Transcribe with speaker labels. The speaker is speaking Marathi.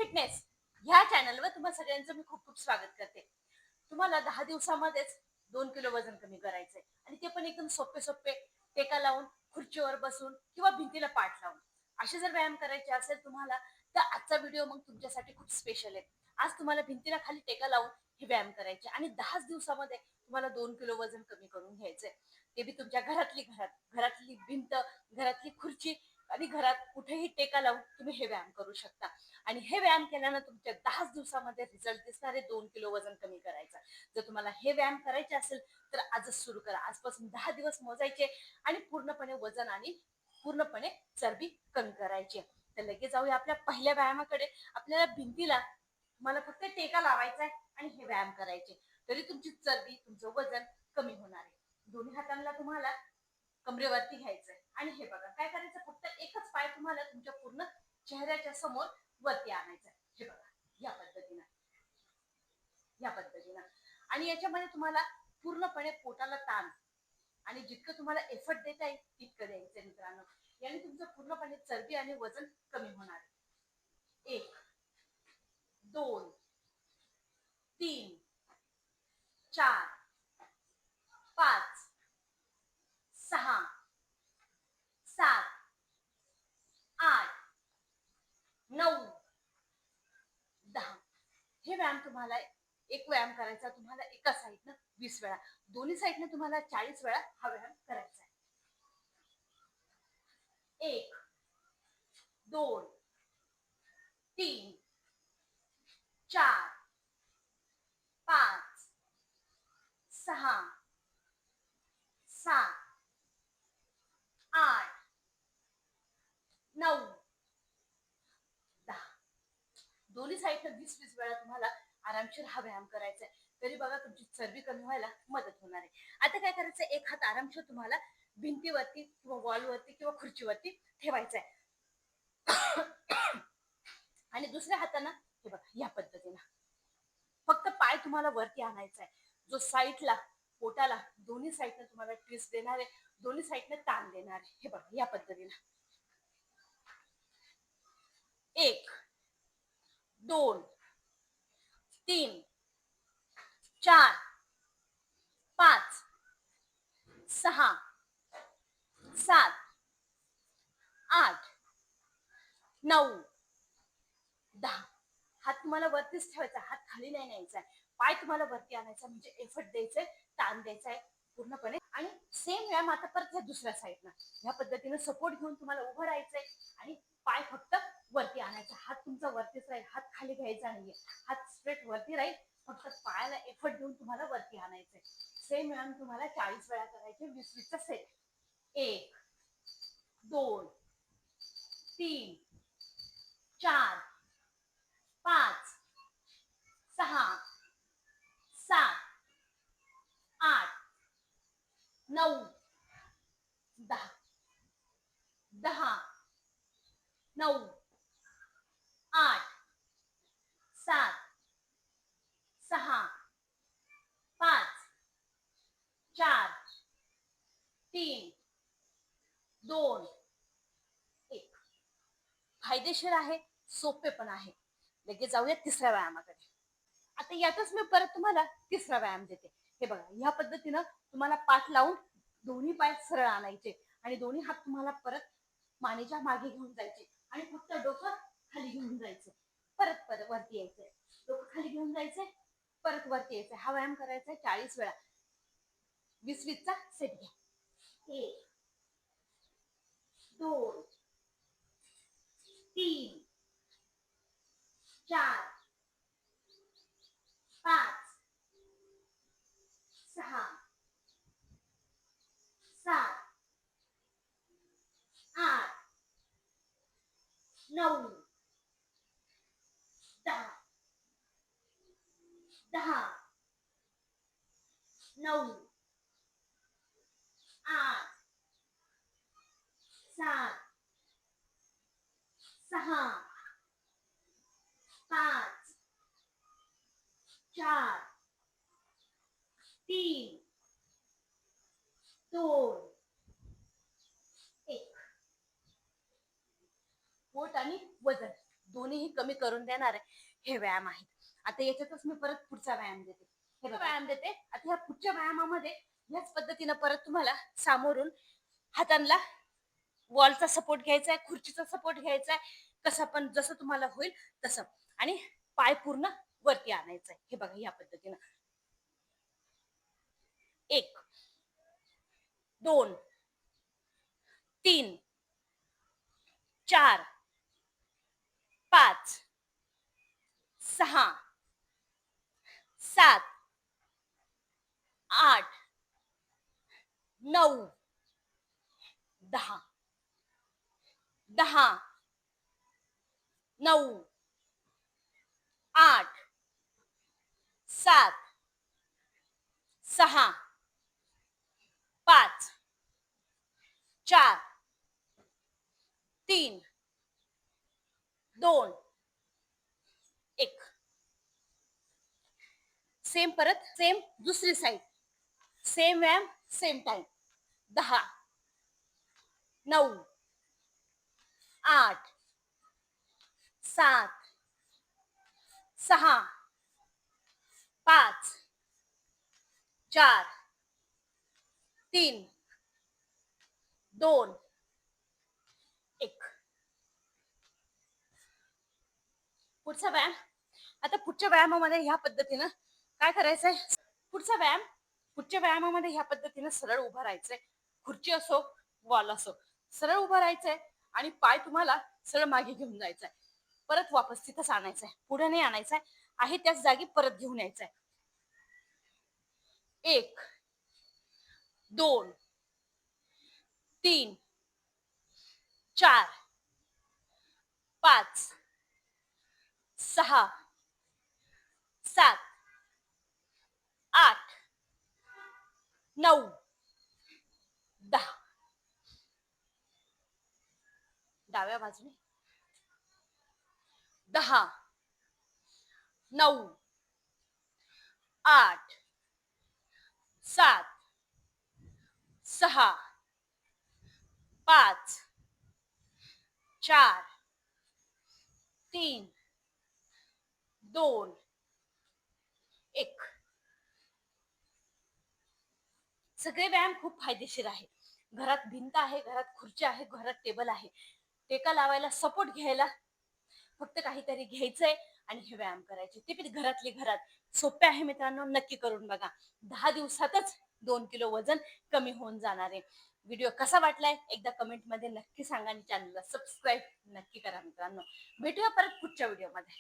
Speaker 1: फिटनेस ह्या चॅनलवर तुम्हा सगळ्यांचं मी खूप खूप स्वागत करते. तुम्हाला 10 दिवसामध्येच 2 किलो वजन कमी करायचंय आणि ते पण एकदम सोपे सोपे टेका लावून, खुर्चीवर बसून किंवा भिंतीला पाठ लावून. असे जर व्यायाम करायचे असेल तुम्हाला तर आजचा व्हिडिओ मग तुमच्यासाठी खूप स्पेशल आहे. आज तुम्हाला भिंतीला खाली टेका लावून हे व्यायाम करायचे आणि 10 दिवसामध्ये तुम्हाला 2 किलो वजन कमी करून घ्यायचंय. ते बी तुमच्या घरातली भिंत, घरातली खुर्ची आणि घरात कुठेही टेका लावून तुम्ही हे व्यायाम करू शकता. आणि हे व्यायाम केल्यानं तुमच्या 10 दिवसामध्ये रिझल्ट दिसणार आहे 2 किलो वजन कमी करायचं. जर तुम्हाला हे व्यायाम करायचे असेल तर आजच सुरू करा. आजपासून 10 दिवस मोजायचे आणि पूर्णपणे वजन आणि पूर्णपणे चरबी कमी करायची. तर लगेच जाऊया आपल्या पहिल्या व्यायामाकडे. आपल्याला भिंतीला मला फक्त टेका लावायचा आहे आणि हे व्यायाम करायचे. तरी तुमची चरबी, तुमचं वजन कमी होणार आहे. दोन्ही हातांना तुम्हाला कमरेवरती घ्यायचंय आणि हे बघा काय करायचं, फक्त एकच पाय तुम्हाला तुमच्या पूर्ण चेहऱ्याच्या समोर वरती आणायचं. हे बघा या पद्धतीनं आणि याच्यामध्ये तुम्हाला पूर्णपणे पोटाला ताण आणि जितकं तुम्हाला एफर्ट देता येईल तितकं द्यायचं मित्रांनो. याने तुमचं पूर्णपणे चरबी आणि वजन कमी होणार आहे. 1 2 3 4 5 6 7 8 9 10. हे व्यायाम तुम्हाला एक व्यायाम करायचा तुम्हाला एका साईडनं 20 वेळा, दोन्ही साईडनं तुम्हाला 40 वेळा हा व्यायाम करायचा आहे. 1 2 3 4 5 6 7 8 9 10. दोन्ही साईडनं 20-20 वेळा तुम्हाला आरामशीर हा व्यायाम करायचा आहे. तरी बघा तुमची चरबी कमी व्हायला मदत होणार आहे. आता काय करायचं, एक हात आरामशीर तुम्हाला भिंतीवरती किंवा वॉलवरती किंवा खुर्चीवरती ठेवायचा आहे आणि दुसऱ्या हातानं हे बघा या पद्धतीनं फक्त पाय तुम्हाला वरती आणायचा आहे. जो साईडला पोटाला दोन्ही साईडनं तुम्हाला ट्विस्ट देणार आहे, दोन्ही साईडनं ताण देणार आहे. हे बघा या पद्धतीनं 1 2 3 4 5 6 7 8 9 10. हात तुम्हाला वरतीच ठेवायचा, हात खाली नाही न्यायचा आहे. पाय तुम्हाला वरती आणायचा म्हणजे एफर्ट द्यायचंय, ताण द्यायचा पूर्णपणे. आणि सेम व्यायाम आता परत ह्या दुसऱ्या साईडनं ह्या पद्धतीने सपोर्ट घेऊन तुम्हाला उभं राहायचंय आणि पाय फक्त वरती आणायचा. हात तुमचा वरतीच राहील, हात खाली घ्यायचा नाहीये, हात स्ट्रेट वरती राहील. फक्त पायाला एफर्ट देऊन तुम्हाला वरती आणायचंय. सेम व्यायाम तुम्हाला 40 वेळा करायचे, 20-20चा सेट. 1 2 3 4 5 6 7 8 9 10 10 9 8 7 6 5 4 3 2 1. फायदेशीर आहे, सोपे पण आहे. लगेच जाऊया तिसऱ्या व्यायामाकडे. आता यातच मी परत तुम्हाला तिसरा व्यायाम देते. हे बघा ह्या पद्धतीनं तुम्हाला पाठ लावून दोन्ही पाय सरळ आणायचे आणि दोन्ही हात तुम्हाला परत मानेच्या मागे घेऊन जायचे आणि फक्त डोकं खाली घेऊन जायचं. परत परत वरती यायचंय, डोकं खाली घेऊन जायचंय, परत वरती यायचंय. हा व्यायाम करायचा 40 वेळा, 20-20चा सेट घ्या. 1 2 3 4 5 6 7 8 9 10 10 9 8 7 6 5 4 3 2 1. पोट आणि वजन दोन्हीही कमी करून देणारे हे व्यायाम आहेत. आता याच्यातच मी परत पुढचा व्यायाम देते. हे व्यायाम देते. आता ह्या पुढच्या व्यायामामध्ये याच पद्धतीनं परत तुम्हाला सामोरून हातांना वॉलचा सपोर्ट घ्यायचा आहे, खुर्चीचा सपोर्ट घ्यायचा आहे, कसं पण जसं तुम्हाला होईल तसं, आणि पाय पूर्ण वरती आणायचा आहे. हे बघा या पद्धतीनं 1 2 3 4 5 6 7 8 9 10 10 9 8 7 6 5 4 3 2 1. सेम परत सेम दुसरी साईड, सेम व्यायाम सेम टाइम. 10 9 8 7 6 5 4 3 2 1. पुढचा व्यायाम. आता पुढच्या व्यायामामध्ये ह्या पद्धतीनं काय करायचंय, पुढच्या व्यायामामध्ये ह्या पद्धतीनं सरळ उभं राहायचंय. खुर्ची असो वॉल असो, सरळ उभं राहायचंय आणि पाय तुम्हाला सरळ मागे घेऊन जायचंय. परत वापस तिथंच आणायचंय, पुढे नाही आणायचंय, आहे त्याच जागी परत घेऊन यायचंय. 1 2 3 4 5 6 7 8 9 10. डाव्या बाजूने 10 9 8 7 6 5 4 3 2 1. सगळे व्यायाम खूप फायदेशीर आहे. घरात भिंत आहे, घरात खुर्ची आहे, घरात टेबल आहे, टेका लावायला सपोर्ट घ्यायला फक्त काहीतरी घ्यायचंय आणि हे व्यायाम करायचे. ते पण घरातले घरात. सोपे आहे मित्रांनो, नक्की करून बघा. 10 दिवसातच 2 किलो वजन कमी होऊन जाणार आहे. व्हिडिओ कसा वाटलाय एकदा कमेंट मध्ये नक्की सांगा आणि चॅनलला सबस्क्राईब नक्की करा मित्रांनो. भेटूया परत पुढच्या व्हिडिओमध्ये.